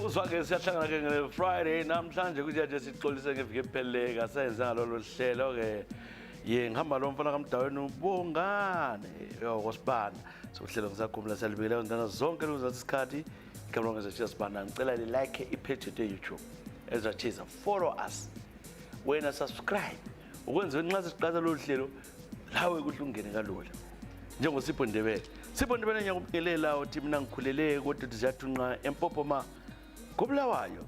Uzwake siyahlangana ke nge-Friday namhlanje kuthi nje sixolise ngeviki ephelele sayenze ngalolu hlelo ke ngihamba lo mfana kaMdaweni uBongane yoSibanda sohlelo ngisakhumula salibikela ngizana zonke lokuzathi isikhathi igama lonke Sibanda ngicela like ipage yethu YouTube ezachiza follow us wena subscribe ukwenza nxa siqala lo hlelo lawe kuhle ungene kalula njengoSipho Ndebele ngiyakumkelela uthi mina ngikhulele kodwa siyathunqa eMpopoma Kubulawayo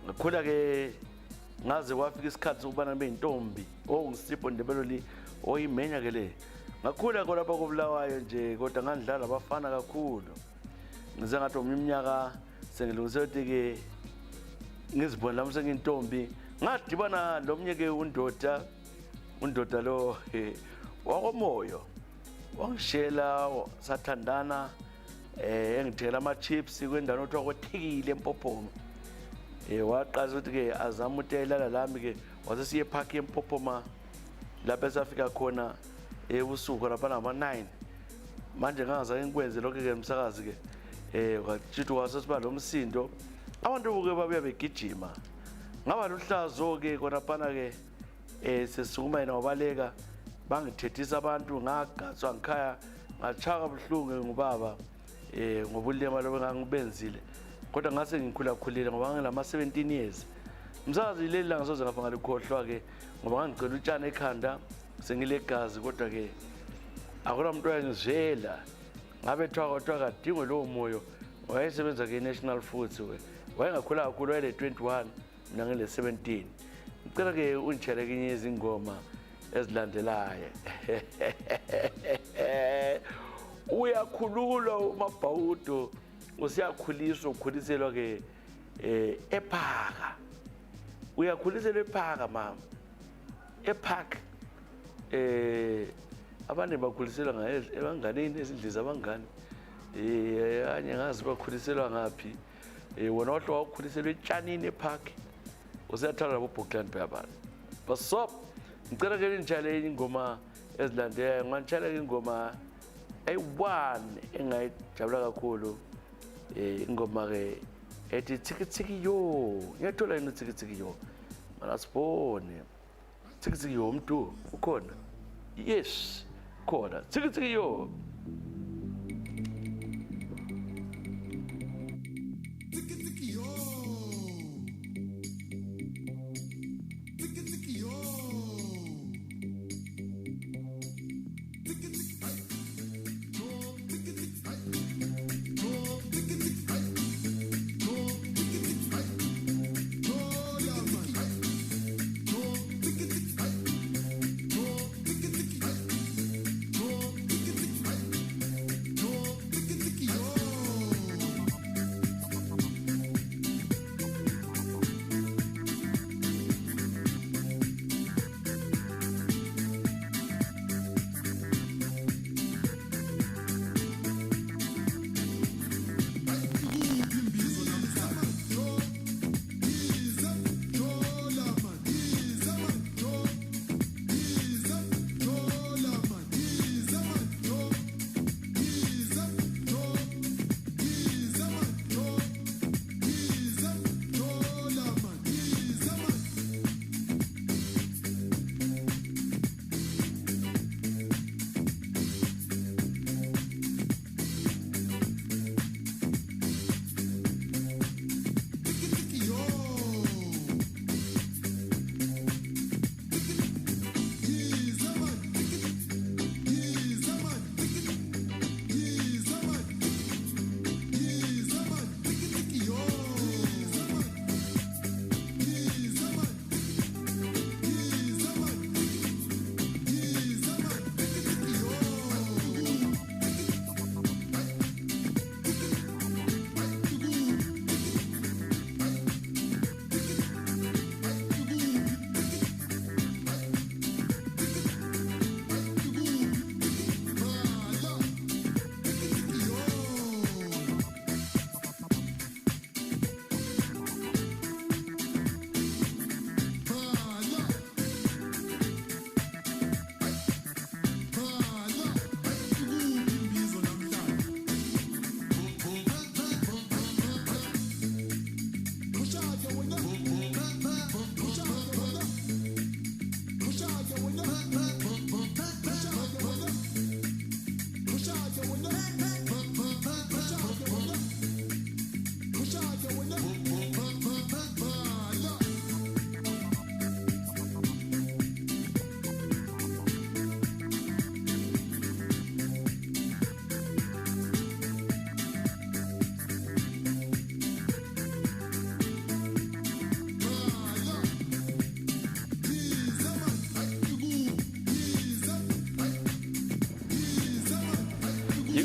ngakhula ke ngaze kwafika isikhathi sokuba nabe intombi ngisipho Ndebele oyimenya ke le ngakhula khona lapha Kubulawayo nje kodwa ngandlala abafana kakhulu ngize ngathi iminyaka sengilungise ukuthi ke ngizibona lami sengiyintombi ngadibana lomnye ke undoda lo wakomoyo wangishela sathandana engithela ama chips kwendana othi kwathekile eMpopoma waqaza ukuthi ke azama uthelala lami ke wase siye park eMpopoma lapha esafika khona ebusuku lapha nama 9 manje ngangazake ngikwenze lokho ke umsakazi ke kwathi wasesiba lo msindo abantu buke babuya begijima ngaba luhlazo ke khona phana ke sesukuma yena wabaleka bangithethisa abantu ngagatswa ngikhaya ngachaka buhlungu ngubaba ngobulema lo ngangibenzile kodwa ngase ngikhulakhulile ngoba ngilama 17 years msazi leli langa soze ngapha ngalikhohlwa ke ngoba ngangicela utshana ekhanda sengilegazi kodwa ke akula umuntu wayengizela ngabe thwa kadingo lo moyo wayesebenza ke National Foods wayengakhula kakhulu wayele 21 mina ngile 17 ngicela ke ungitshele kenye izingoma ezilandelayo uyakhululwa uMabhawudo usiyakhuliswa ukhuliselwa ke ePhaka uyakhuliselwa ePhaka mama ePark abanye bakhuliselwa ebanganeni ezindliza abangani anye ngazi bakhuliselwa ngapi wona wahlwa ukhuliselwa etshanini ePark usiyathala labo Bookland bayabana basop ngicela ke nitshale ingoma ezilandelayo ngantshela ke ingoma ayi1 engayijabula kakhulu ingoma ke ethi Tsikitsiki yo ngiyathola ino Tsikitsiki yo mana sibone Tsikitsiki yo umuntu ukhona yes khona Tsikitsiki yo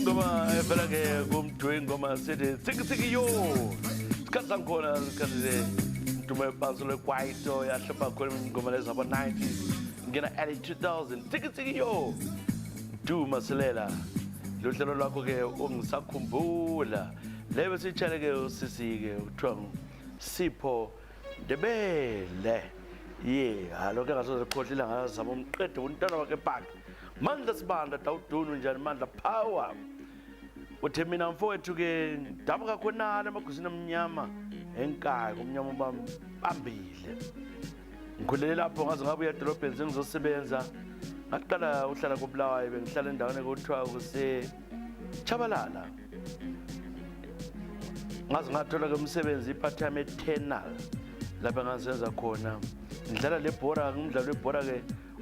ingoma evela ke kumdwe ingoma sithi siki yo sikhathi sangikhona sikhathi ntume ebhaso lekwaito yahlupha khona ingoma lezi zabo 90s ngena early 2000 siki yo Duma Silela lo hlelo lwakho ke ungisakhumbula lebe sitshele ke usisi ke uthiwa Sipho Ndebele alo ke ngasoze khohlila ngazama umqede untana wakhe Park Mandla Sibanda Dawudunu njani Mandla Power uthe mina mfowethu ke dabuka khonana emagusini amnyama enkaya kumnyama bambile ngikhulele lapho ngaze ngabuya edolobheni sengizosebenza ngaqala uhlala koBulawayo bengihlala endaweni ekuthiwa kuse Chabalala ngaze ngathola ke umsebenzi part time eternal lapha ngisenza khona ngidlala lebhora ngumdlalo webhora ke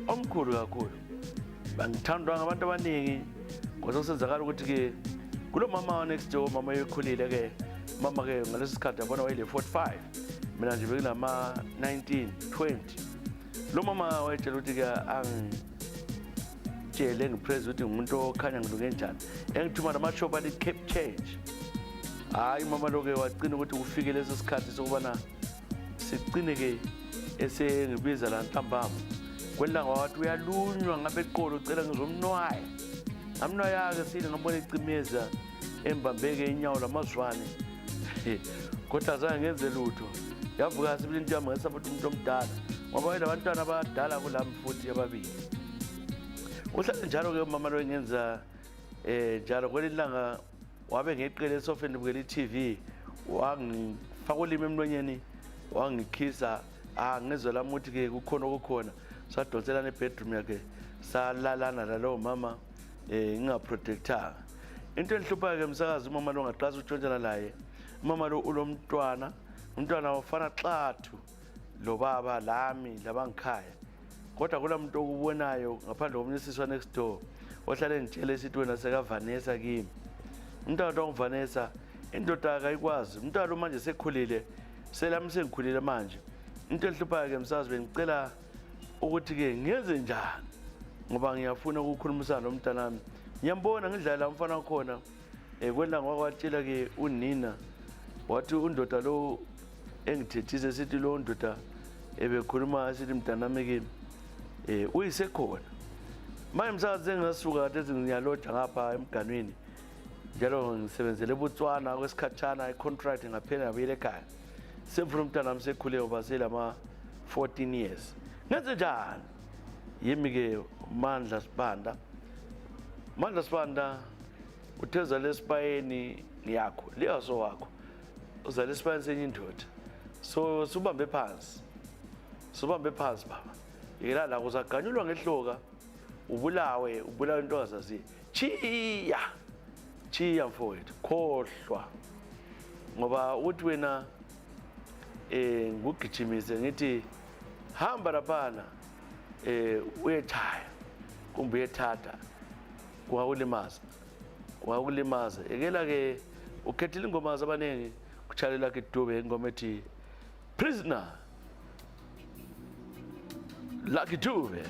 omkhulu kakhulu bangithandwa ngabantu abaningi kodwa kusenzakala ukuthi ke kulo mama next door mama ekhulile ke mama ke ngalesi sikhathi yabona wayile 45 mina nje bekunama 19 20 lo mama wayetshela ukuthi ke angitshele ngipraise ukuthi ngumuntu okhanya ngilunge njani engithuma namashop ali Cape Change hayi mama lo ke wacina ukuthi ufike leso sikhathi sokubana siqine ke esengibiza la ntambama kwelanga wathi uyalunywa ngabe eqolo ucela ngizomnwaya amnwaya ke sile ngibona icimeza embambeke inyawo lamazwane kodwa azange ngenze lutho yavuka sibili into yami ngesabantu umuntu omdala ngoba wena abantwana abadala kulami futhi ababili uhlale njalo ke mama lo ngenza njalo kwelilanga wabe ngeqele esofeni bukela iTV wangifaka ulimi emlonyeni wangikhisa ngizwe lami ukuthi ke kukhona sadonselana ebedroom yakhe salalana lalo mama ngingaprotectanga into enhlupha ke umsakazi mama lo ngaqasa utshontshana laye mama lo ulomntwana umntwana wafana xathu lo baba lami labangikhaya kodwa kulamuntu okubonayo ngaphandle komnisiswa next door ohlala engitshela esithi wena seka Vanessa kimi umntwana ongivanessa indoda akayikwazi umntwana manje sekhulile selami sengikhulile manje into enhlupha ke msazi bengicela ukuthi ke ngenze njani ngoba ngiyafuna ukukhulumisana nomntanami ngiyambona ngidlala umfana wakhona kwenda ngokwatshela ke unina wathi undoda lo engithethise sithi lo ndoda ebekhuluma sithi mntanami kimi uyisekhona manje msazi engasuka kade ngiyaloja ngapha emganweni njalo ngisebenzele eBotswana kwesikhatshana icontract ngaphela ngabuyela ekhaya semfuna umntanami sekhule ngoba selama 14 years ngenze njani yimi ke Mandla Sibanda utheza lesipayeni yakho liyaso wakho uza lesipayeni senye indoda so subambe phansi baba yela la kuzaganyulwa ngehloka ubulawa into azazi chiya mfowethu khohlwa ngoba uthi wena ngugijimise ngithi hamba lapha uyethaya kumbe uyethatha kungakulimaza ekela ke ukhethile ingoma zabanengi kuchalela ke Dube ingoma ethi Prisoner Lucky Dube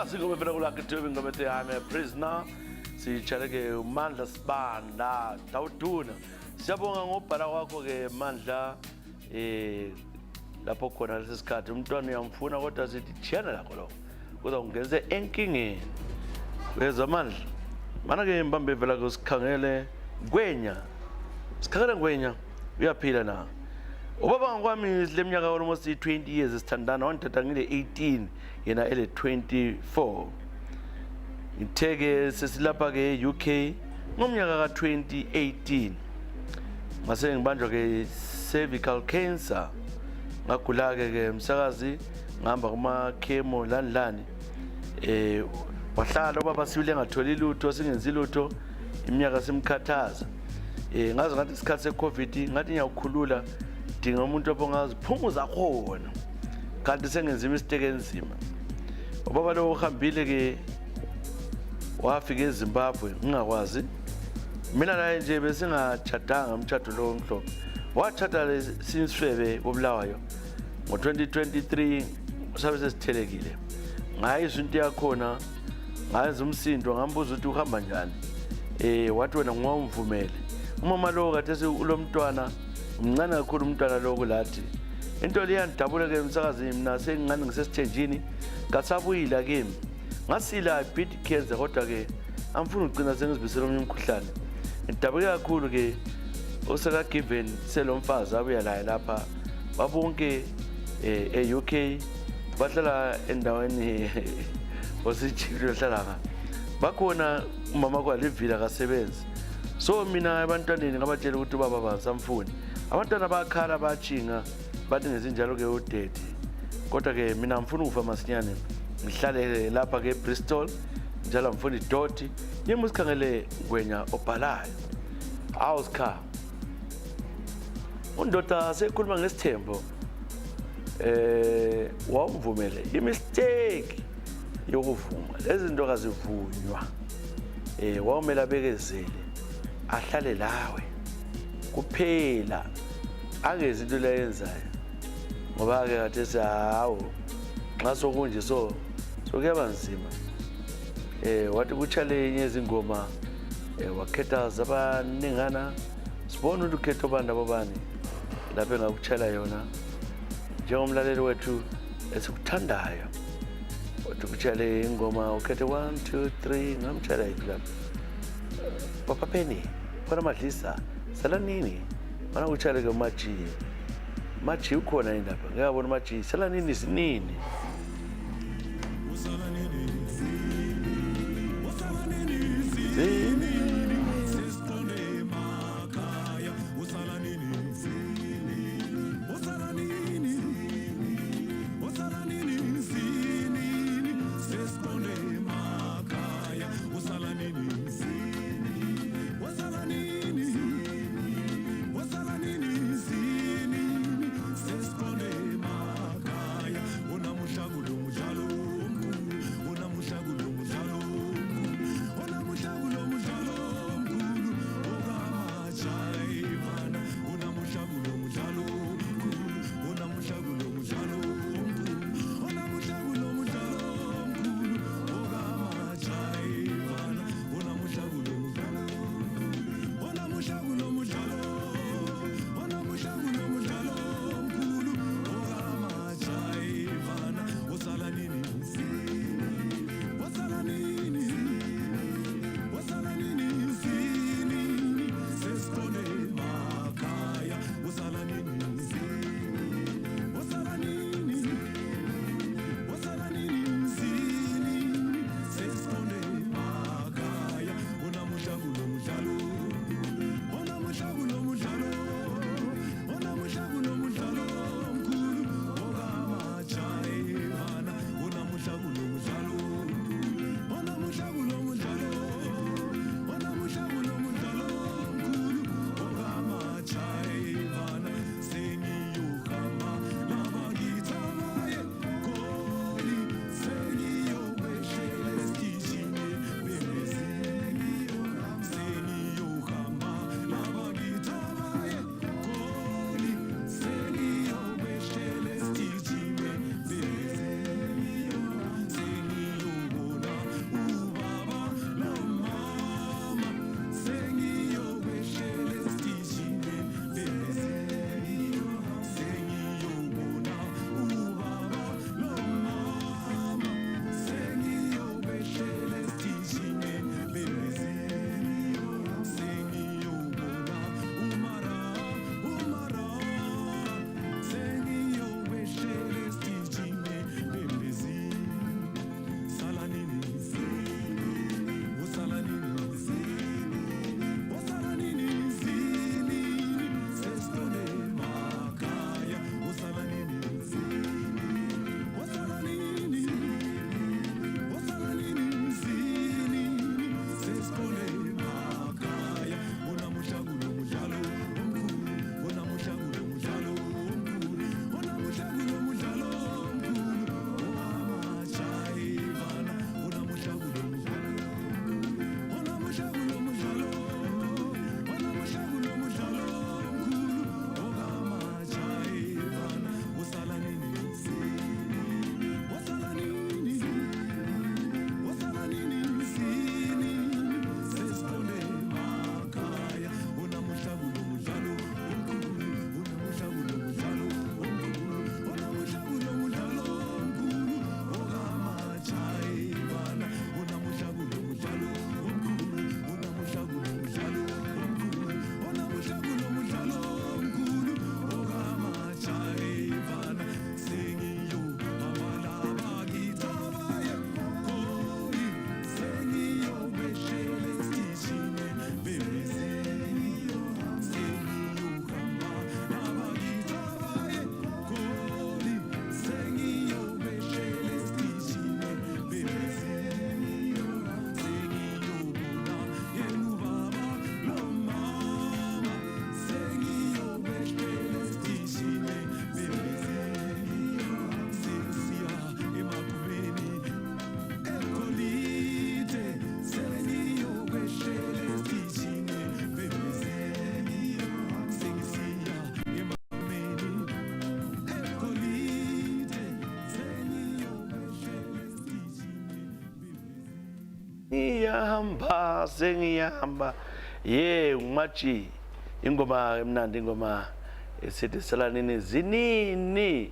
nasi ingoma phela kulakhe Dube ingoma ethi I'm a prisoner. Sijale-ke uMandla Sibanda Dawuduna. Siyabonga ngobhala kwakho ke Mandla lapho khona lesi sikhathi umntwana uyamfuna kodwa sithi thiyana lakho lo. Kuza ungenze enkingeni. Weza Mandla. Mana ke mbambe vela kusikhangele Ngwenya. Sikhangele Ngwenya uyaphila na. Ubaba ngwami leminyaka almost 20 years sithandana wandithatha ngile 18 yena ele 24. Ngitheke sesilapha ke UK ngomnyaka ka 2018. Mase ngibanjwa ke cervical cancer. Ngagula ke umsakazi ngihamba kuma chemo landlani. Wahlala ubaba sibile ngatholi lutho singenzi lutho iminyaka simkhathaza. Ngaze ngathi isikhathi seCovid ngathi ngiyakhulula dinga umuntu obongaziphumuza khona kanti sengenza imistake enzima. Ubaba lo uhambile ke wafika eZimbabwe ngingakwazi mina naye nje besingachadanga umshado lo omhlophe wachada lesinswebe kobulawayo ngo2023 sabe sesithelekile ngayizwa into yakhona ngayenza umsindo ngambuza ukuthi uhamba njani wathi wena ngwamvumele umama lo kade ulomntwana umncane kakhulu umntwana lo kulathi into leyandabula ke umsakazi mina sengingane ngisesithenjini ngasabuyila kimi ngasila bit cancer kodwa ke amfuna ugcina sengizibisela omnye umkhuhlane ngidabuke kakhulu ke osaka given selomfazi abuya la lapha babonke eUK bahlala endaweni osijilo hlala bakhona umama kwalivila kasebenzi so mina abantwaneni ngabatshela ukuthi baba basamfuni abantwana bakhala bachinga bathi ngezinjalo ke udedi kodwa ke mina ngifuna ukufa masinyane ngihlale lapha ke Bristol njalo ngifuna idoti yimi usikhangele Ngwenya obhalayo awusikha undoda sekhuluma ngesithembo wamvumele imistake yokuvuma lezi zinto kazivunywa wawumela bekezele ahlale lawe kuphela angezi into leyenzayo ngoba ke kade sawo nxa sokunje so kuyaba nzima wathi kuchallenge izingoma wakhetha zabaningana sibona ukuthi ukhetho banda bobani lapho engakuchala yona njengomlaleli wethu esikuthandayo wathi kuchale ingoma ukhethe 1 2 3 ngamchala iklap Papa Penny khona Madlisa salanini mana kuchale ke maji ukhona indaba ngiyabona maji salanini sinini sengiyahamba umachi ingoma emnandi ingoma esithi salanini zinini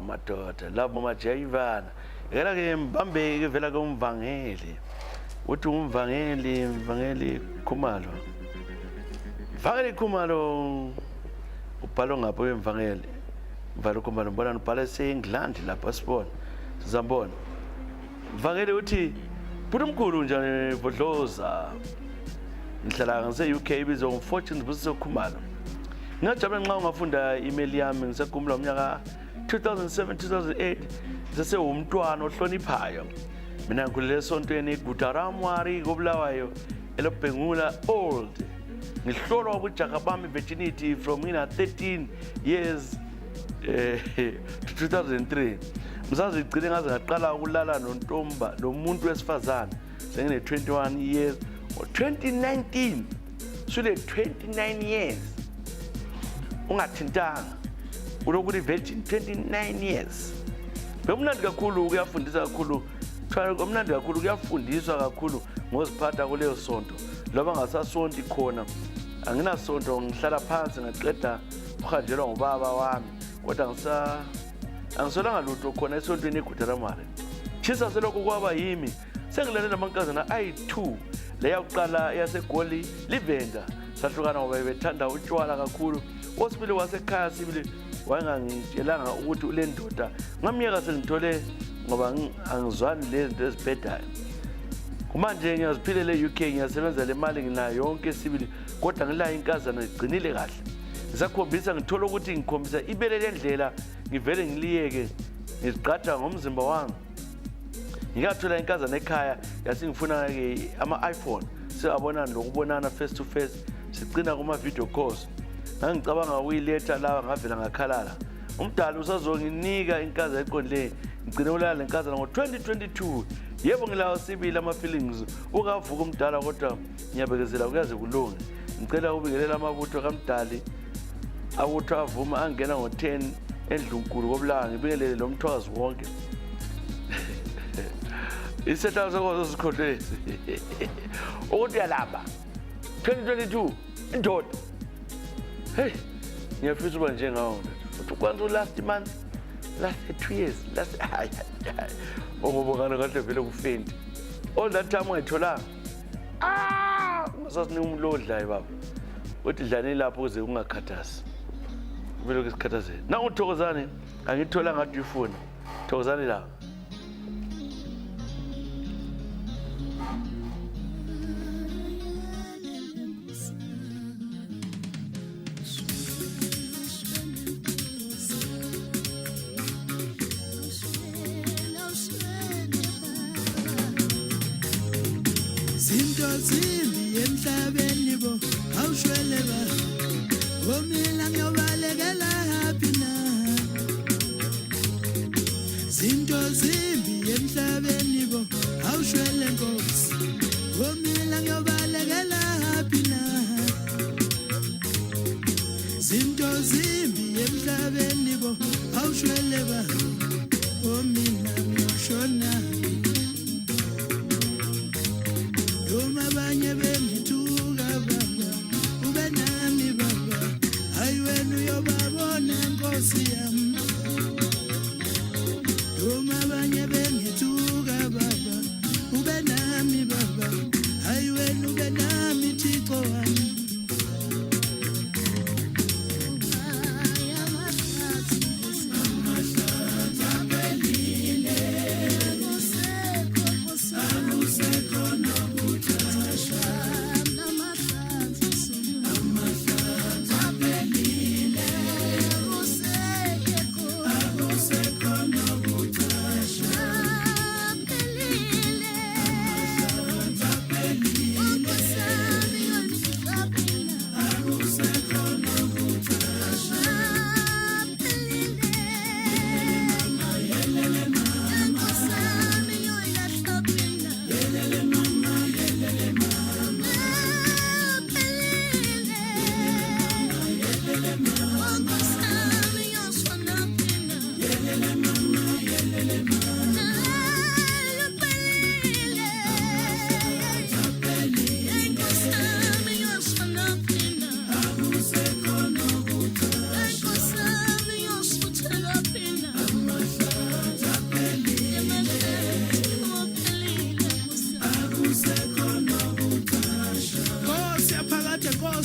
madoda labo majayivana ngela ke mbambe ke vela kumvangeli uthi umvangeli Khumalo ubhalo ngapho emvangeli mvalo Khumalo mbona ubhala eseNgland lapha sibona sizambona mvangeli uthi Phumkhulu njani Vodloza ngihlala ngase-UK ibizwa ngumfortune Busiso Khumalo ngajabula nxa ungafunda email yami ngisakhumula umnyaka 2007-2008 sesewumntwana ohloniphayo mina ngikhulele esontweni Gutaramwari koBulawayo elobhengula old ngihlolwa ubujaka bami virginity from 13 years to 2003 msazi igcine ngaze ngaqala ukulala nontomba nomuntu wesifazane sengine 21 years or 2019 sule 29 years ungathintanga ulokuthi virgin 29 years bemnandi kakhulu kuyafundisa kakhulu mnandi kakhulu kuyafundiswa kakhulu ngoziphatha kuleyo sonto loba ngasasonto khona anginasonto ngihlala phansi ngaqeda uhanjelwa ngubaba wami kodwa angisolanga lutho khona esontweni eGutaramari chisa selokho kwaba yimi sengilalela amankazana ayi2 leya kuqala yaseGoli Livenda sahlukana ngoba bethanda utshwala kakhulu osibili wasekhaya sibili wayengangitshelanga ukuthi ule ndoda ngamiyeka sengithole ngoba angizwani lezinto ezibhedayo kumanje ngiyaziphilela eUK ngiyasebenza le mali nginayo yonke sibili kodwa ngila inkazana igcinile kahle ngisakhombisa ngithola ukuthi ngikhombisa ibele lendlela ngivele ngiliyeke ngiziqatha ngomzimba wangu ngiyathola inkazana ekhaya yasingifuna ke ama-iPhone siyabona lokubonana face to face sigcina kuma video calls ngicabanga uyiletha lawa ngavela ngakhalala umdala usazonginika inkazana eqondle ngicine ulala lenkazana ngo-2022 yebo ngilawo sibili ama-feelings ukavuka umdala kodwa ngiyabekezela kuyaze kulunge ngicela ubingelela amabutho kamdali awutho avuma angena ngo-10 endlunkulu koBulawayo ngibingelele lo mthwazi wonke isethawu sakho sikhohlwezi ukuthi uyalamba 2022 indoda hey ngiyafisa uba njengawo uthi kwanza last month last 2 years last ngobongana kahle vele kufendi all that time ngayitholanga ngasasinika umlodlayo baba uthi dlani lapho kuze ungakhathasi vele kusikhathazela na uThokozane angithola ngathi ufuna Thokozane la Zimbi emhlabeni bo awushwele ba omila ngiyobalekela happy na Zinto zimbi emhlabeni bo awushwele Nkosi omila ngiyobalekela happy na Zinto zimbi emhlabeni bo awushwele ba omila ngiyoshona abanye bengithuka baba ube nami baba hayi wena uyobabona Nkosi yami abanye bengithuka baba ube nami baba hayi wena ube nami Thixo wami amahlatsi abelile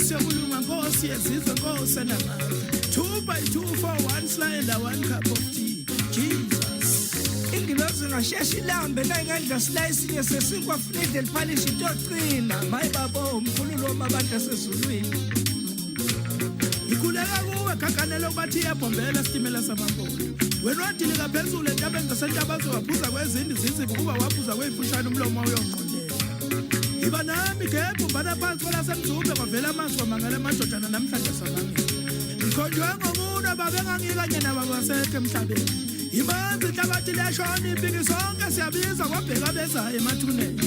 Nkosi yokulunga, Nkosi yezizwe, Nkosi enamandla. 2 by 2 for 1 slide, 1 cup of tea. Jesus. Ingilosi ngashesha ilambe nayingandla slice sesinkwa Friedel Palish doctrina. My babo umkhululo wabantu asezulwini. Ikhuleka kuwe khakanelo bathi iyabhombela sitimela samambolo. Wena wadilika phezulu entabeni zasentabazo waphuza kwezindi zizibu kuba waphuza kweyifushane umlomo uyonqondela. Iba nami gebhu bana phansi kwelasemzumbe kwavela amanzi kwamangala amadodana namhlanje samangela. Ngikhonjwe ngomuntu ababengangikanye nabo basekhe emhlabeni. Imanzi inhlabathi leshona impiki sonke siyabiza kwabheka bezayo emathuneni.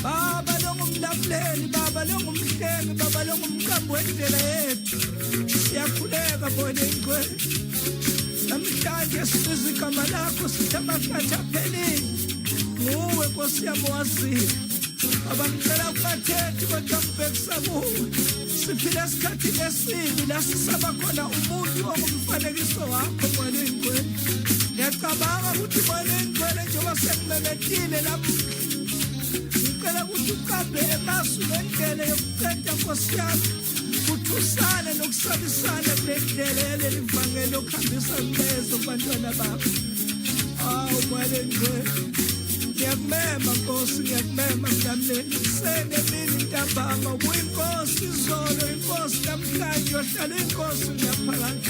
Baba longumlamleli, baba longumhlengi, baba longumqambi wendlela yethu. Siyakhuleka bona ingwe. Namhlanje sibiza igama lakho sithi amahlathi aphelile. Nguwe Nkosi yami wazile. Abangicela ukungathethi kodwa ngibhekisa kuwe. Siphila esikhathini esibi la sisaba khona umuntu ongumfanekiso wakho bona ingwe. Ngiyacabanga ukuthi bona ingwe njengoba sengimemethile lapho. Ngicela ukuthi uqambe emasu ngendlela yokuqeda Nkosi yami. Uthusane nokusabisana kule ndlela yaleli vangelo okuhambisa ngezo kubantwana bakho. Awu mwalengwe. Ngiyakumema Nkosi, ngiyakumema mlamleli. Senemini ntambama uyinkosi izolo, inkosi namhlanje, yohlala inkosi ngiyaphakade.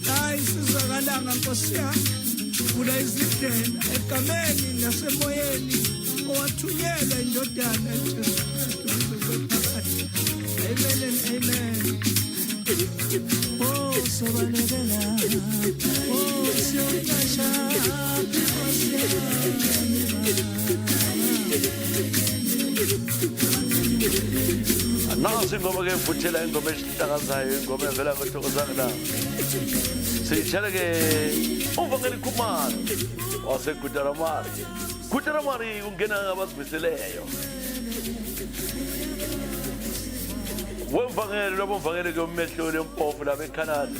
Hayi sizakalanga Nkosi yami. Vula izindlela egameni nasemoyeni owathunyela indodana uJesu Kristu. Amen and amen. Oh, sobalekela. Oh, siyokasha. Nasi ingoma ke mvuthela ingoma esihlakazayo, ingoma evela ngoThokozane la. Siyishela ke umvangeli Khumalo waseGutaramari. Gutaramari ungena ngabasimiseleyo. Wemvangeli lobomvangeli ke umehluli empofu la beCanada.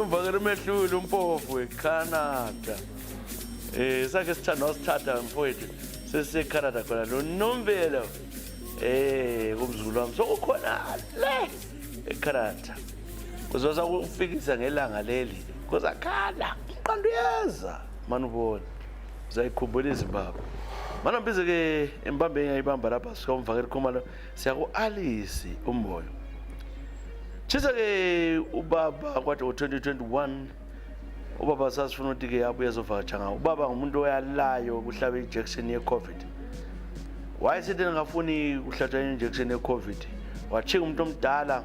Umvangeli umehluli umpofu eCanada. Sake sithanda wasithatha mfowethu seseCanada khona lo Nombelo kumzulu wami sokukhona le eCanada kuzoza ukufikisa ngelanga leli kuzakhala uqandu yeza manubona uzayikhumbula iZimbabwe mana mbize ke embambe engayibamba lapha sikomvakeli Khumalo siya ku Alice Umboyo Chisa ke ubaba kwathi ngo2021 ubaba sasifuna ukuthi ke abuye ezovakatsha ngawo ubaba ngumuntu oyalayo kuhlaba injection ye-COVID wayesithi ngafuni kuhlatshwa injection ye-COVID wachika umuntu omdala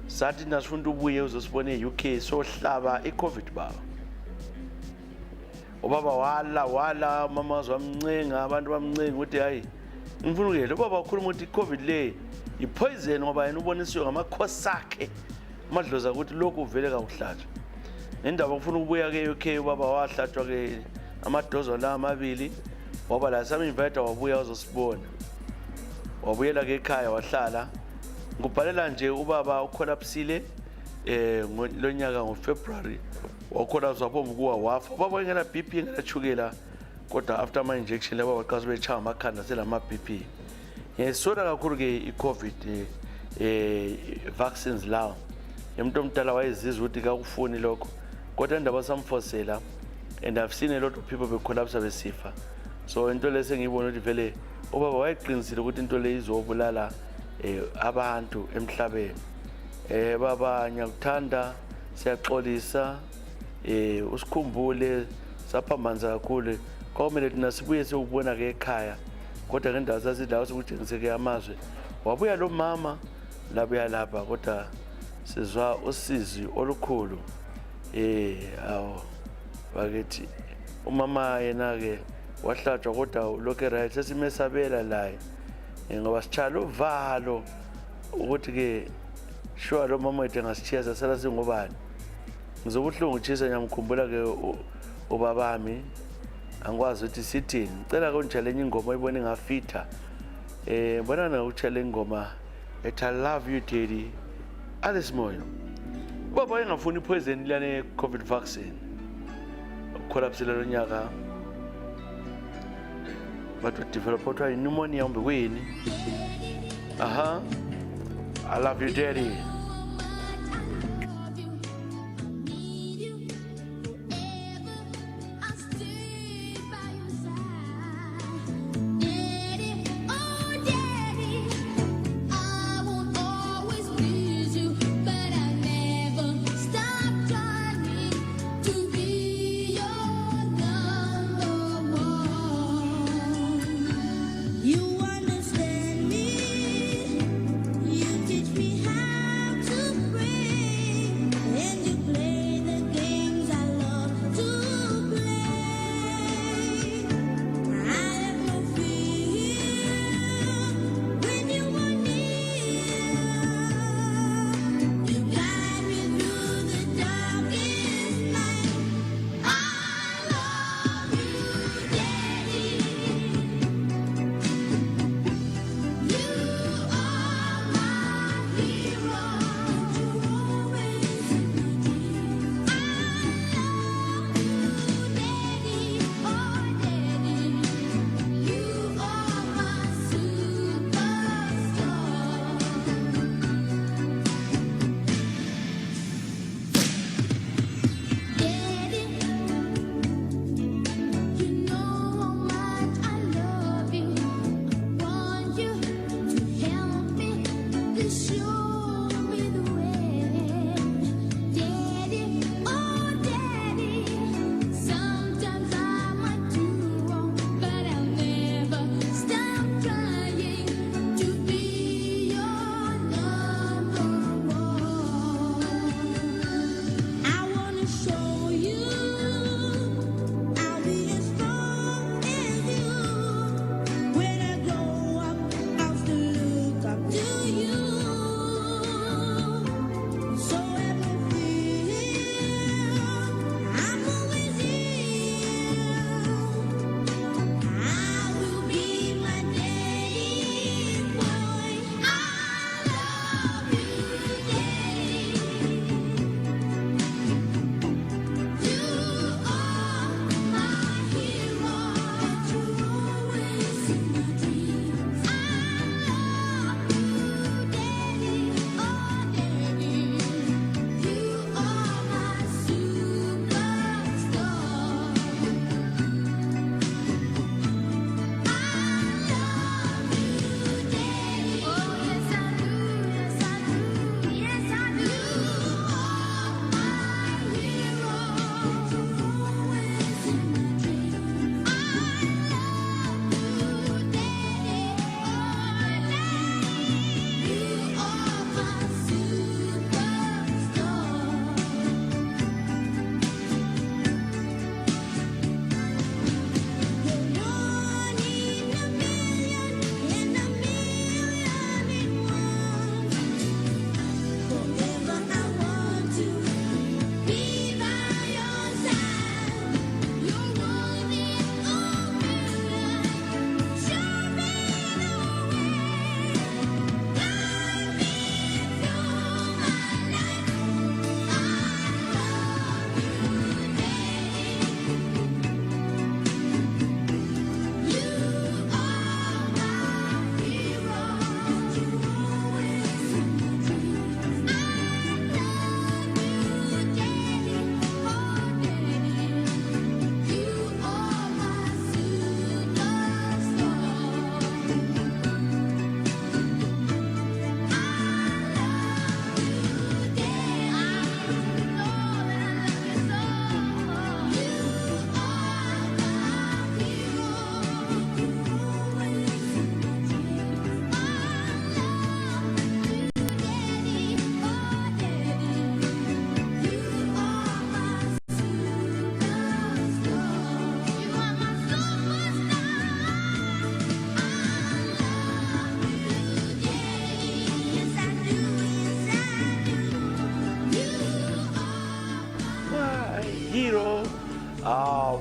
sathi nasifuna ubuye uzosibona e-UK sohlaba i-COVID baba ubaba wala mama wamncenga abantu bamncenga ukuthi hayi ngifuna ukuyela ubaba ukhuluma ukuthi i-COVID le i-poison ngoba yena ubonisiwe ngamakhosi akhe amadlozi ukuthi lokhu uvele kawuhlatshwa. Ngendaba ngifuna ukubuya ke-UK ubaba wahlatshwa ke amadozo la amabili waba la sami-invite wabuya wazosibona. Wabuyela ke ekhaya wahlala. Ngubhalela nje ubaba ukholapsile lo nyaka ngoFebruary wakholaps waphomu kuwa wafa. Ubaba engena BP engena chukela kodwa after ama injection laba waqhaza bechaya amakhanda selama BP. Ngesona kakhulu ke i-COVID vaccines lawo. Umuntu omdala wayezizwa ukuthi akufuni lokho. Kodwa indaba samfosela and I've seen a lot of people collapse besifa. So into lesengiyibona ukuthi vele ubaba wayeqinisile ukuthi into le izobulala abantu emhlabeni. Baba ngiyakuthanda siyaxolisa usikhumbule saphambanza kakhulu komele thina sibuye siyubona ke ekhaya kodwa ngendawo sasidawo sokutshengiseke amazwe wabuya lo mama labuya lapha kodwa sizwa usizi olukhulu awu bakithi umama yena ke wahlatshwa kodwa lokho right sesimesabela la ngoba sichala uvalo ukuthi ke sure lo mama wethu ngasithiya sasala singobani ngizobuhlungu tshisa nyamkhumbula ke ubabami angikwazi ukuthi sithini ngicela ke unchallenge ingoma oyibona ngafitha bona na uchallenge ingoma ethi I love you daddy Alice Moyo baba engafuni poison lane COVID vaccine ukholapsela lo nyaka but we develop what pneumonia umbe kweni I love you daddy You understand me, you teach me how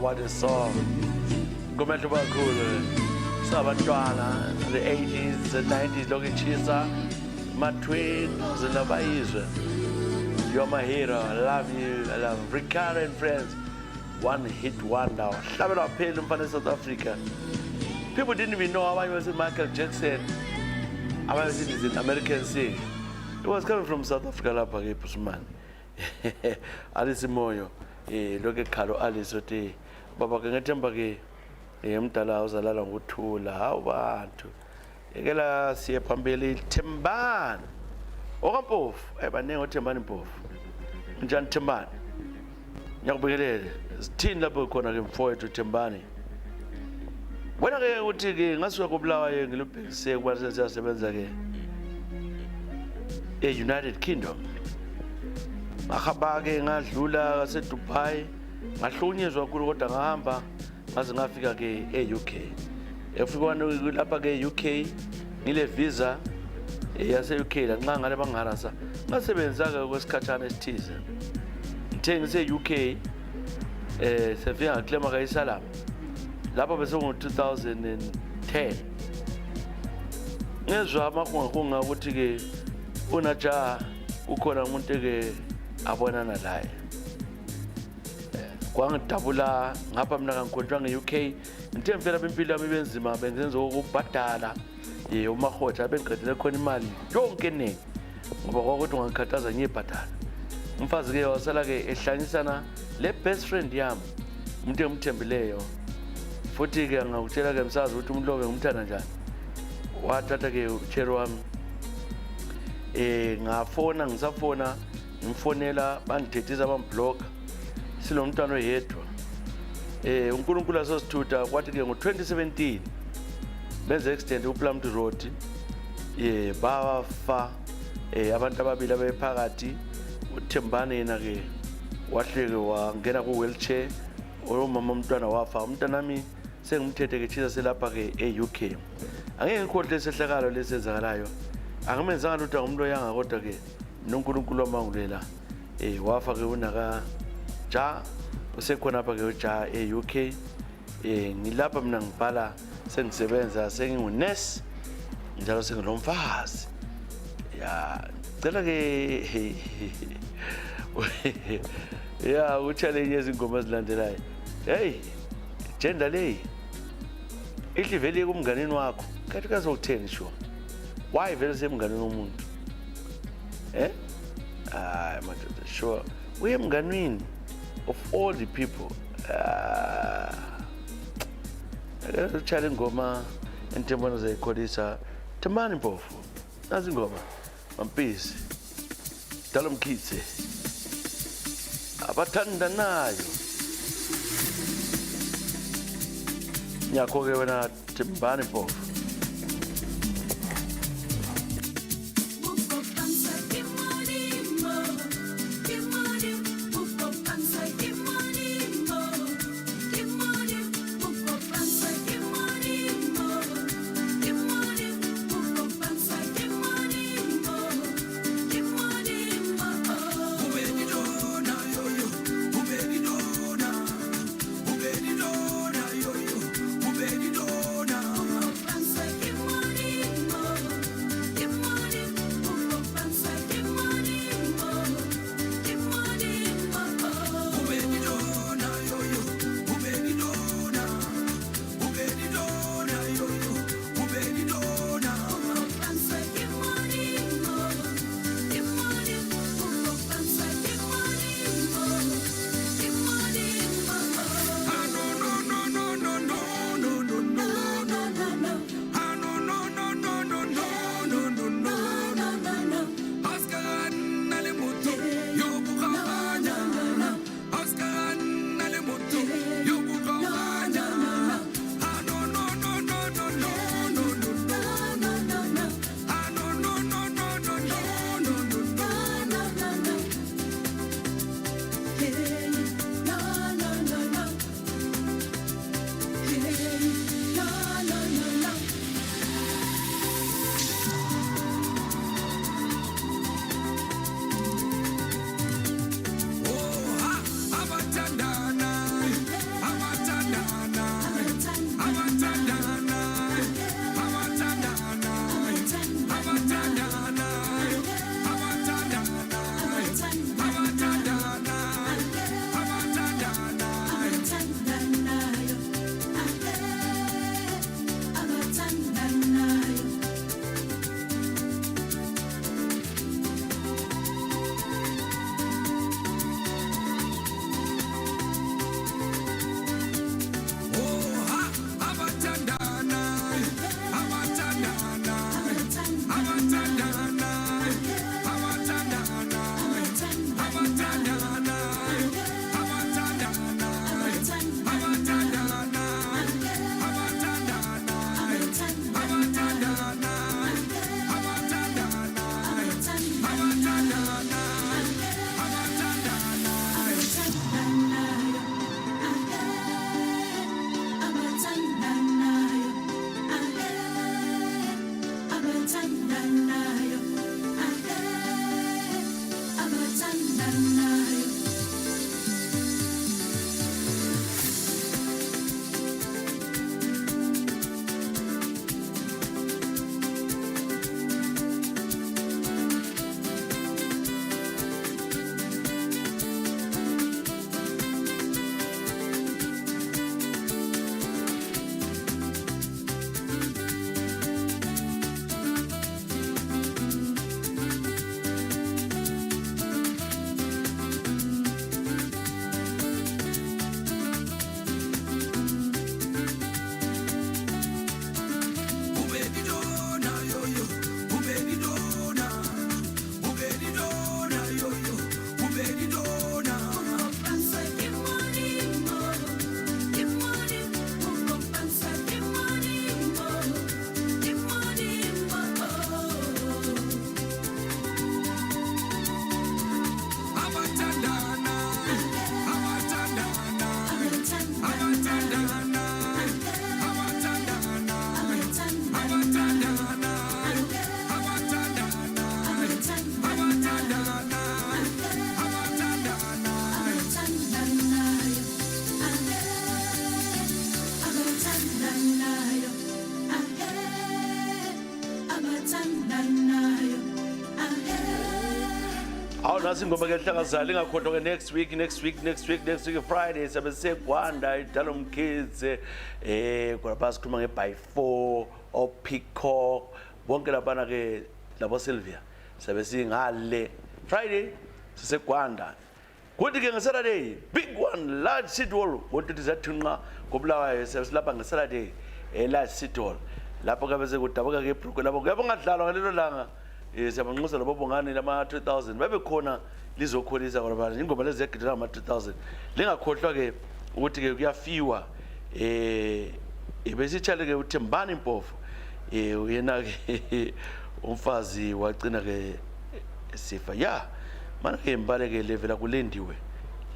what a song. Ngomehlo kakhulu. Sabantwana, the 80s, the 90s, lokichisa, my twins, and abayizwe. You're my hero, I love you, I love Ricardo and Friends. One hit wonder. Hlabe la phela umfana South Africa. People didn't even know how I was in Michael Jackson. I was in the American scene. It was coming from South Africa lapha ke Busman. Alice Moyo. Loke Khalo Alice othi baba ke ngethemba ke emdala uzalala ngokuthula hawu bantu. Ekela siye phambili Thembani. Okampofu, baningi oThembani Mpofu. Njani Thembani? Ngiyakubekelele. Sithini lapho khona ke mfowethu Thembani. Wena ke uthi ke ngasuka koBulawayo ngilubhekise kuba siyasebenza ke United Kingdom. Ngahamba ke ngadlula eDubai, ngahlunyezwa kakhulu kodwa ngahamba ngaze ngafika ke eUK. Efika lapha ke UK ngile visa yase UK la nxa ngale bangarasa ngasebenza ke kwesikhatshana esithize. Ngithe ngise UK sefika ngiclaima ka iSalam. Lapho bese ngo 2010. Ngezwa amahunga ukuthi ke unaja ukhona umuntu ke abonana laye. Kwangidabula ngapha mina kangikhonjwa ngeUK. Ngithe mfela impilo yami ibenzima bengenza ukubhadala umahotha bengiqedele khona imali yonke eningi ngoba kwakuthi ungakhathaza ngiyibhadala. Umfazi ke wasala ke ehlanyisana le best friend yami umuntu engimthembileyo. Futhi ke ngakutshela ke msazi ukuthi umuntu lo ngumthanda njani. Wathatha ke uchero wami ngafona ngisafona ngimfonela bandithethisa bamblock silomntwana oyedwa. uNkulunkulu asosithutha kwathi ke ngo2017 benze extend uPlumtree Road bafa abantu ababili abephakathi uThembani yena ke wahleke wangena ku wheelchair umama umntwana wafa. Umntwana nami sengimthethe ke chisa selapha ke eUK. Angeke ngikhohle sehlakalo lesenzakalayo. Angimenzanga lutho ngumuntu oyanga kodwa ke noNkulunkulu wamangulela wafa ke unaka ja usekhona apha ke uja eUK. Ngilapha mina ngibhala sengisebenza sengingunurse njalo sengilomfazi. Ya cela ke ya uchallenge izingoma ezilandelayo. Hey gender lay ihle vele kumnganeni wakho kathi kazokutheni sho why vele semnganeni womuntu madoda sure we emnganeni of all the people uchale ingoma entembona zayikholisa Thembani Mpofu nazi ingoma Mampisi Dalo Mkhitse abathandanayo nyakho ke wena Thembani Mpofu. nasi ingoma ke hlangazali ingakhohlwa ke next week Friday sabe seGwanda idalo Mkhize kwalapha sikhuluma nge-by 4 or Peacock bonke labana ke labo Sylvia sabe singale Friday siseGwanda kuthi ke ngeSaturday big one large city hall wonke sizathunqa koBulawayo silapha ngeSaturday large city hall lapho ke bese kudabuka ke ibruku lapho kuyabe ngadlalwa ngalelo langa siyabanxusa labo bongani lama 2000 babe khona lizokholisa kwabanye ingoma lezi yagidela ama 2000 lingakhohlwa ke ukuthi ke kuyafiwa besitshale ke uThembani Mpofu uyena ke umfazi wagcina ke sifa ya mana ke imbale ke levela kulendiwe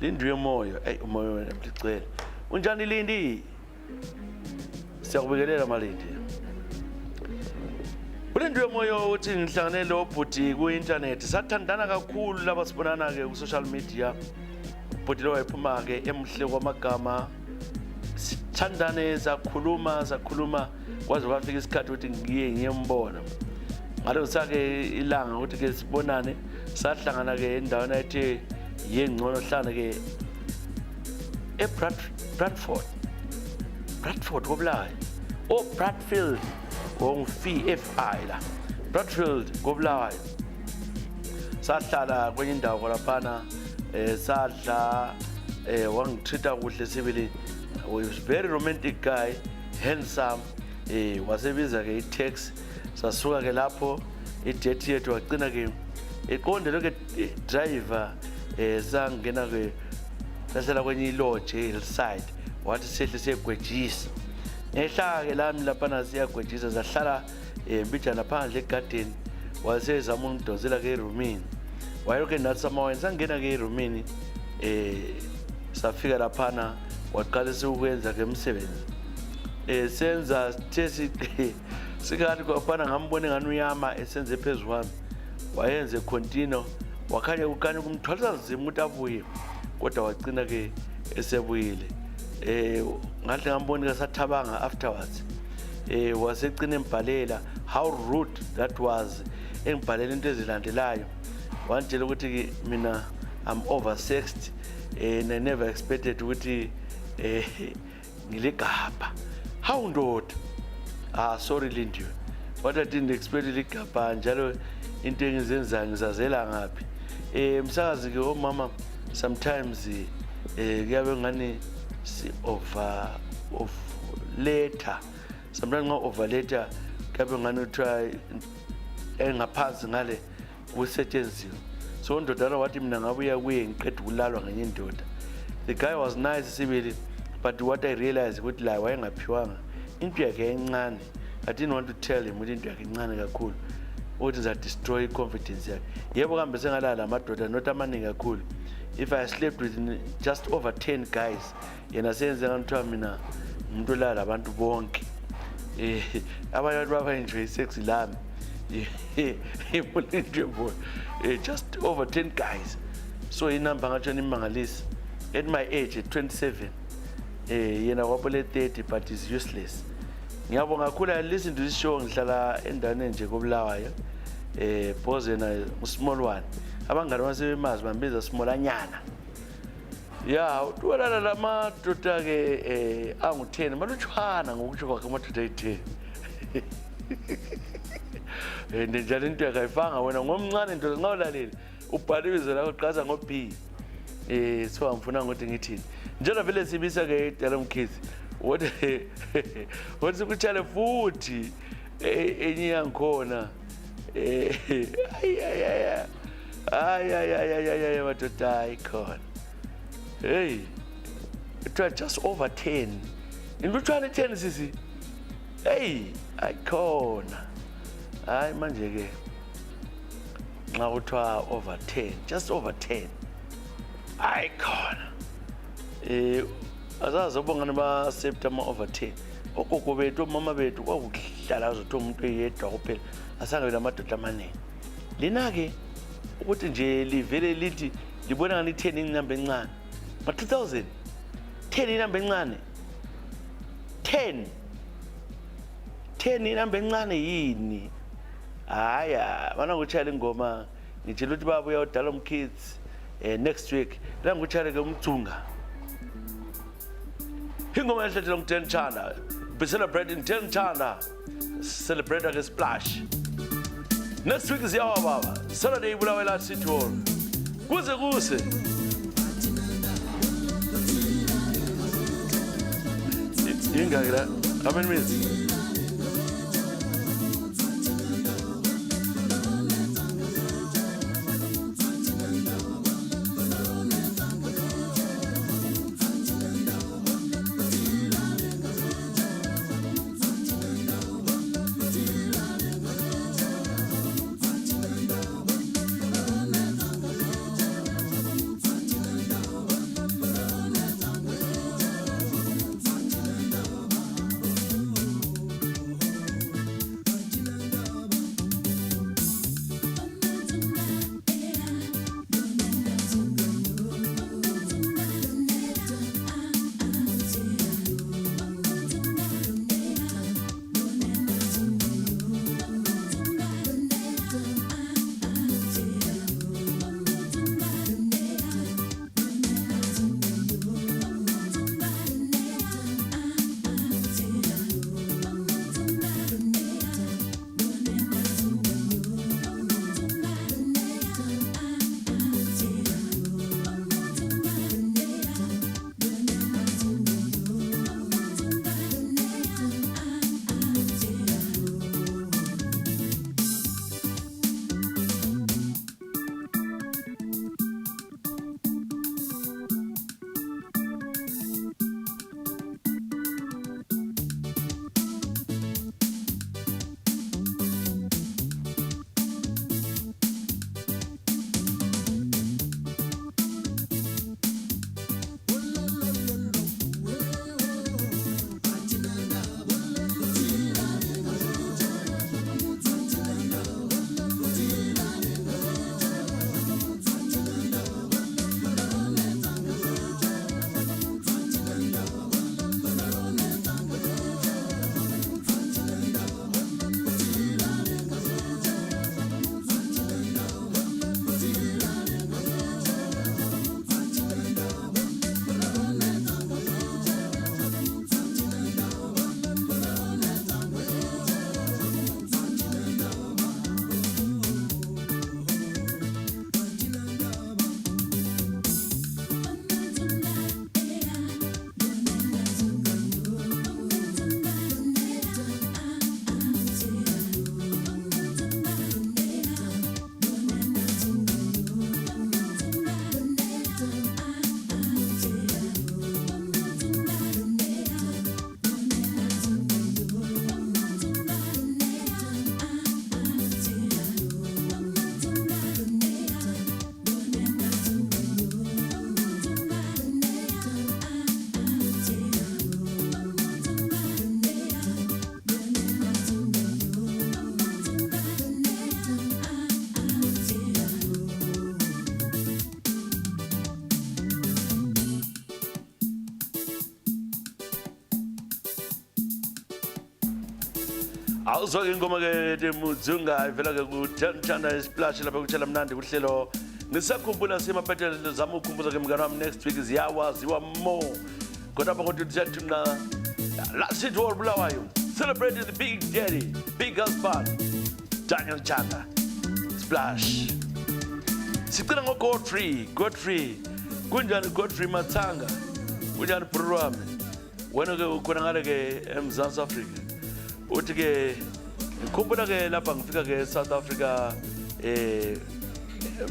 lindiwe moyo umoyo namlicela unjani Lindi siyakubekelela Malindi Ulendiwe moyo uthi ngihlangane lo bhuti ku internet sathandana kakhulu laba sibonana ke ku social media bhuti lo wayephuma ke emhle kwamagama sithandane sakhuluma kwaze kwafika isikhathi ukuthi ngiye ngiyembona ngalo sake ilanga ukuthi ke sibonane sahlangana ke endaweni ethe yengcono hlana ke Bradford koBulawayo Bradfield FI la Bradfield koBulawayo sahlala kwenye indawo laphana sadla wangitreata kuhle sibili was very romantic guy handsome wasebiza ke i-taxi sasuka ke lapho i-jet yethu wagcina ke eqonde lokho driver sangena ke sahlala kwenye lodge hillside wathi sehle segwejisa ehlaka ke lami lapha siyagwejisa sahlala mbijana phandle egarden wasezama ungidozela ke eroomini wayoke nathi samawena sangena ke eroomini safika laphana waqalisa ukwenza ke umsebenzi senza tesi sikathi kwaphana ngambone ngani uyama esenze phezulu wami wayenze continue wakhanya ukanye kumthwalisa nzima ukuthi abuye kodwa wagcina ke esebuyile ngahle ngambone ke sathabanga afterwards wasegcina embhalela how rude that was engibhalela into ezilandelayo wantshela ukuthi mina I'm oversexed and I never expected ukuthi ngiligapha how ndoda sorry Lindiwe what I didn't expect ligapha njalo into engizenza ngizazela ngapi msakazi ke omama sometimes kuyabe ngani si over of later sometimes nga over later kuyabe ngani try engaphansi ngale kusetshenziswa so ndoda wathi mina ngabuya kuye ngiqeda ukulalwa ngenye indoda the guy was nice sibili but what I realized ukuthi la wayengaphiwanga into yakhe encane I didn't want to tell him ukuthi into yakhe encane kakhulu ukuthi za destroy confidence yakhe yebo kambe sengalala amadoda not amaningi kakhulu if I slept with just over 10 guys yena senze nganthiwa mina umuntu olala abantu bonke abanye abantu baba-enjoy sex lami just over 10 guys so inumber ngatsho nimangalisi at my age at 27 yena wapole 30 but is useless ngiyabonga kakhulu I listen to this show ngihlala endaweni enje koBulawayo pose na small one abangani basebemazi bambiza smolanyana ya utwala lamadoda ke angu10 malutshwana ngokutsho kwakhe amadoda ayi10 njalo into yakayifanga wena ngomncane nto ngawulaleli ubhala ibizo lakho qhaza ngo-B so angifuna ukuthi ngithini njalo vele sibisa ke idala Mkhize wathi sikutshale futhi enye yangikhona ay madoda ayikhona hey it was just over 10 inlutshwane 10 sisi hey ayikhona hayi manje ke nxa kuthiwa over 10 just over 10 ayikhona azazobongana ba-septama over 10 ogogo bethu omama bethu kwakuhlala azothi umuntu eyedwa kuphela asangabe lamadoda amaningi lina-ke ukuthi nje livele lithi libona ngani 10 inamba encane ma 2000 10 inamba encane 10 inamba encane yini haya bana kuchayela ingoma ngitshela ukuthi baba uyawudala umkids next week la ngutshale ke umthunga ingoma yahlethela ngo10 Chanda be celebrating 10 Chanda celebrate ke splash next week siyawa baba Saturday Bulawela City Hall kuze ingakira how many minutes awuzwa ingoma ke Mudzunga ivela ke ku10 Chanda Splash lapha kuthela mnandi kuhlelo ngisakhumbula semaphethelelo zama ukukhumbuza ke mngane wami next week ziyawaziwa more kodwa bakuthi thina la City Hall Bulawayo celebrating the big daddy big husband Daniel Chanda Splash sicela ngo Godfrey kunjani Godfrey Matsanga kunjani bro wami wena ke ukhona ngale ke eMzansi Africa uthi ke ngikhumbula ke lapha ngifika ke South Africa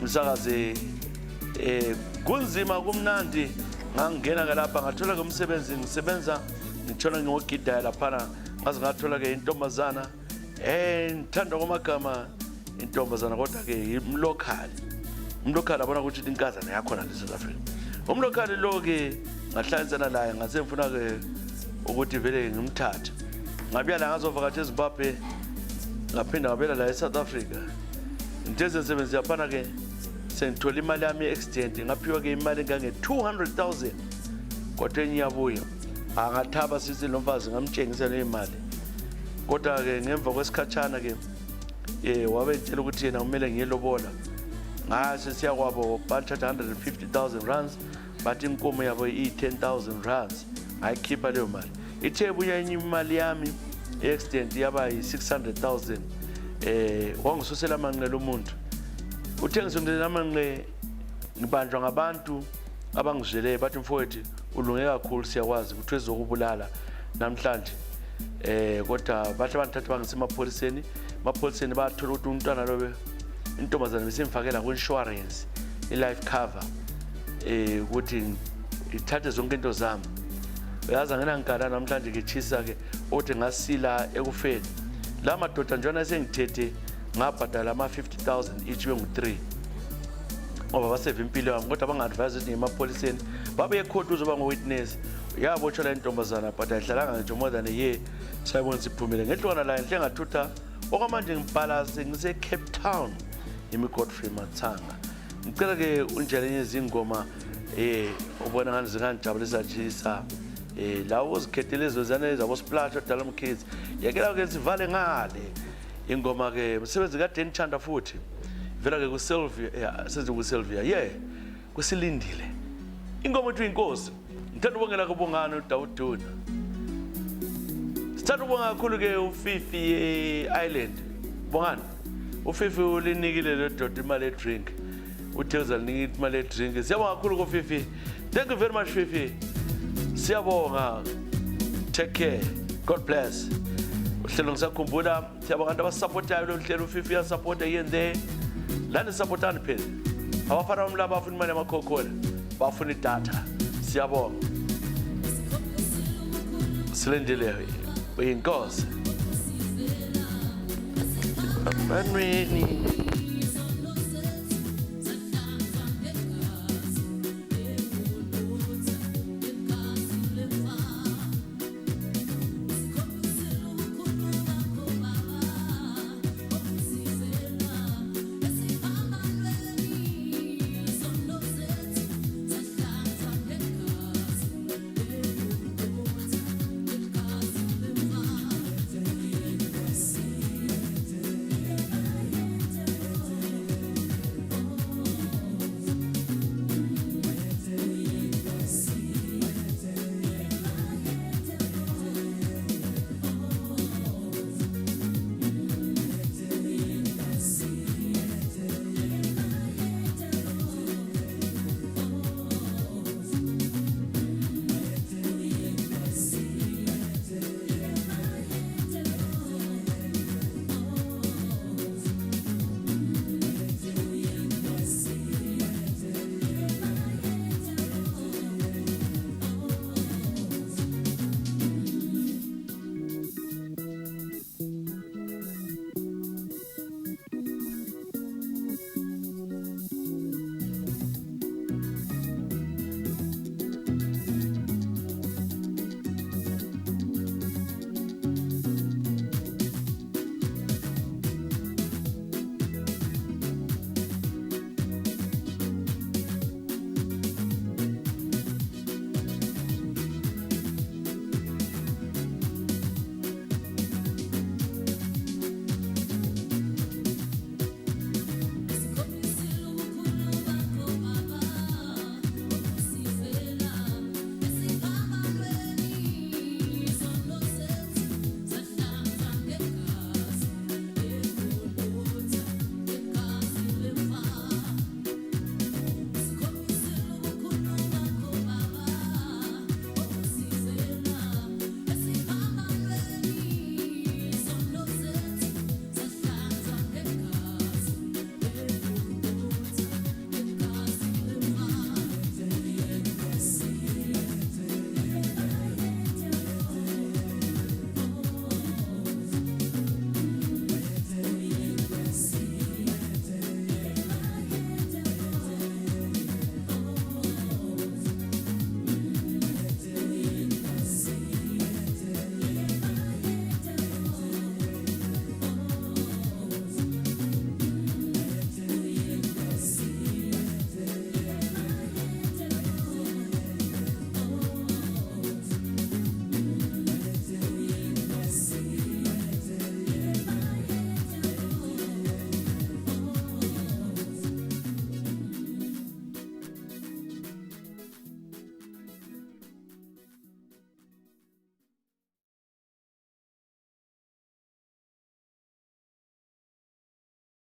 umsakazi kunzima kumnandi ngangena ke lapha ngathola ke umsebenzi ngisebenza ngithola ngogida lapha ngaze ngathola ke intombazana ngithanda kwamagama intombazana kodwa ke umlocal abona ukuthi inkazana yakho la South Africa umlocal lo ke ngahlalisana naye ngase ngifuna ke ukuthi vele ngimthathe ngabuya la ngazovakatsha eZimbabwe ngaphinda ngabela la eSouth Africa ngithe sebenzi yaphana ke sengithola imali yami ye-accident ngaphiwa ke imali engange 200,000 kodwa enyabuya angathaba sithi lo mfazi ngamtshengisa le imali kodwa ke ngemva kwesikhatshana ke wabe etshela ukuthi yena kumele ngiyelobola ngase siya kwabo bathatha 150,000 rands bathi inkomo yabo i10,000 rands ayikhipha leyo mali ithe buya enye imali yami i-accident yaba yi600,000 wangisusela amanqele umuntu uthe ngisondela amanqele ngibanjwa ngabantu abangizweleyo bathi mfowethu ulunge kakhulu siyakwazi ukuthi ezokubulala namhlanje kodwa bathi banthatha bangisemapholiseni bathola ukuthi umntwana lobe intombazana besimfakela ku-insurance i-life cover ukuthi ithathe zonke into zami uyazi angenankala namhlanje ngitshisa-ke ukuthi ngasila ekufeni la madoda njalo sengithethe ngabhadala ama-50,000 each bengu-3 ngoba baseve impilo yami kodwa bangi-advise ukuthi ngemapholiseni babe ekhoti uzoba ngo-witness yabotshwa la intombazana but ayihlalanga nje more than a year sayibona siphumile ngehlukana la nhle ngathutha okwamanje ngibhala ngise-Cape Town imi-Godfrey Matsanga ngicela-ke unjelenye izingoma ubona ngani zingangijabulisa jisa lawo uzikhethele ezozana ezabo-Splash oDalom Kids yakela-ke sivale ngale ingoma-ke msebenzi kaDanny Chanda futhi vela-ke kuSylvia senze kuSylvia kusilindile ingoma ethu inkosi ngithanda ubongela kubongani uDawuduna sithanda ubonga kakhulu-ke uFifi Island bongani uFifi ulinikile le doda imali edrink uthe uzalinika imali edrink siyabonga kakhulu kuFifi thank you very much Fifi siyabonga take care God bless uhlelo ngisakhumbula siyabonga abantu abasupportayo lo hlelo uFifi uyasupporta here and there lani supportani phela abafana bamlaba bafuna imali yamakhokhona bafuna idatha siyabonga silendele uyinkosi Banweni